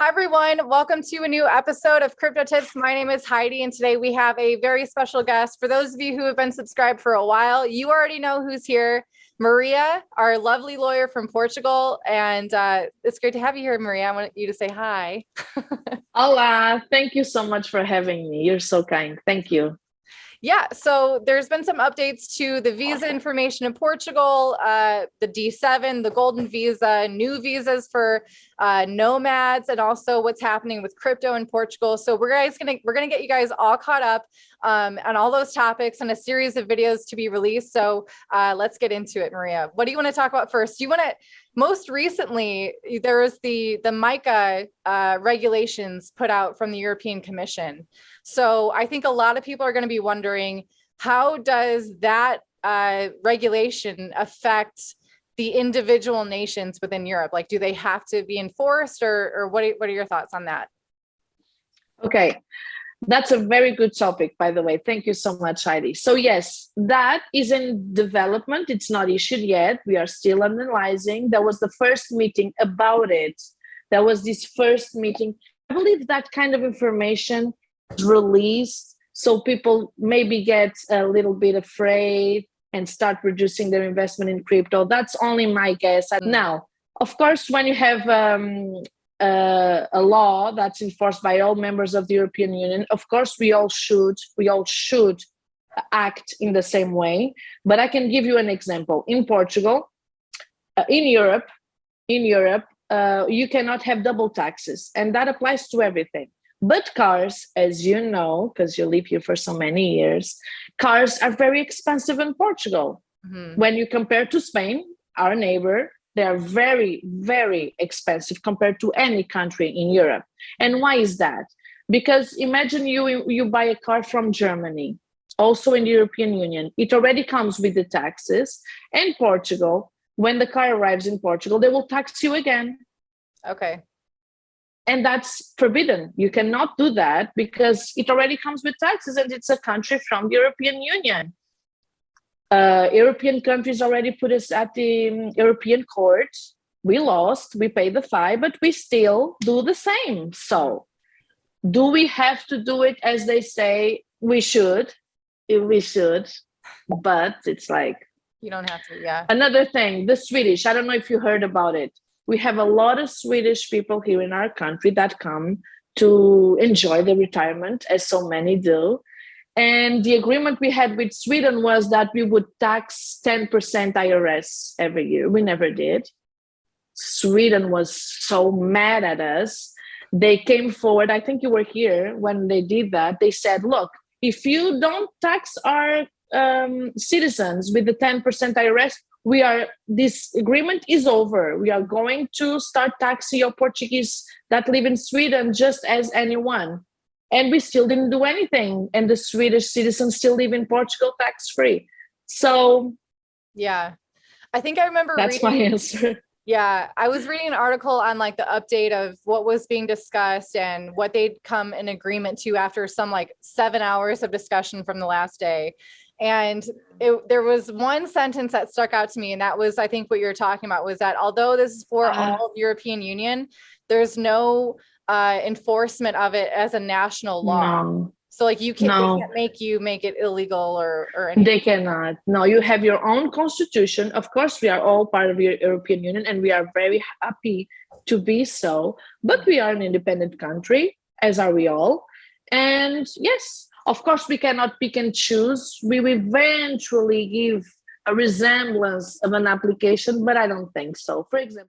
Hi, everyone. Welcome to a new episode of Crypto Tips. My name is Heidi, and today we have a very special guest. For those of you who have been subscribed for a while, you already know who's here. Maria, our lovely lawyer from Portugal. And it's great to have you here, Maria. I want you to say hi. Hola, thank you so much for having me. You're so kind. Thank you. Yeah, so there's been some updates to the visa information in Portugal, the D7, the golden visa, new visas for nomads, and also what's happening with crypto in Portugal. So we're gonna get you guys all caught up on all those topics and a series of videos to be released. So let's get into it, Maria. What do you want to talk about first? Most recently, there was the MiCA regulations put out from the European Commission. So I think a lot of people are going to be wondering, how does that regulation affect the individual nations within Europe? Like, do they have to be enforced, or what are your thoughts on that? Okay, that's a very good topic, by the way. Thank you so much, Heidi. So yes, that is in development. It's not issued yet. We are still analyzing. There was the first meeting about it. There was this first meeting. I believe that kind of information is released so people maybe get a little bit afraid and start reducing their investment in crypto. That's only my guess. Now, of course, when you have a law that's enforced by all members of the European Union, of course, we all should act in the same way. But I can give you an example. In Portugal, in Europe, you cannot have double taxes, and that applies to everything. But cars, as you know, because you live here for so many years, cars are very expensive in Portugal. Mm-hmm. When you compare to Spain, our neighbor, they are very, very expensive compared to any country in Europe. And why is that? Because imagine you buy a car from Germany, also in the European Union. It already comes with the taxes. And Portugal, when the car arrives in Portugal, they will tax you again. Okay. And that's forbidden. You cannot do that because it already comes with taxes and it's a country from the European Union. European countries already put us at the European court. We lost, we paid the fine, but we still do the same. So do we have to do it as they say we should? We should, but it's like... You don't have to, yeah. Another thing, the Swedish, I don't know if you heard about it. We have a lot of Swedish people here in our country that come to enjoy their retirement, as so many do. And the agreement we had with Sweden was that we would tax 10% IRS every year. We never did. Sweden was so mad at us. They came forward, I think you were here when they did that. They said, look, if you don't tax our citizens with the 10% IRS, this agreement is over. We are going to start taxing your Portuguese that live in Sweden just as anyone. And we still didn't do anything. And the Swedish citizens still live in Portugal tax-free. So yeah, I think I remember that's my answer. Yeah, I was reading an article on like the update of what was being discussed and what they'd come in agreement to after some like 7 hours of discussion from the last day. And there was one sentence that stuck out to me, and that was, I think what you're talking about, was that although this is for all of the European Union, there's no enforcement of it as a national law. No. So like they can't make you make it illegal or anything. They cannot. No, you have your own constitution. Of course, we are all part of the European Union, and we are very happy to be so. But we are an independent country, as are we all. And yes, of course, we cannot pick and choose. We will eventually give a resemblance of an application, but I don't think so. For example,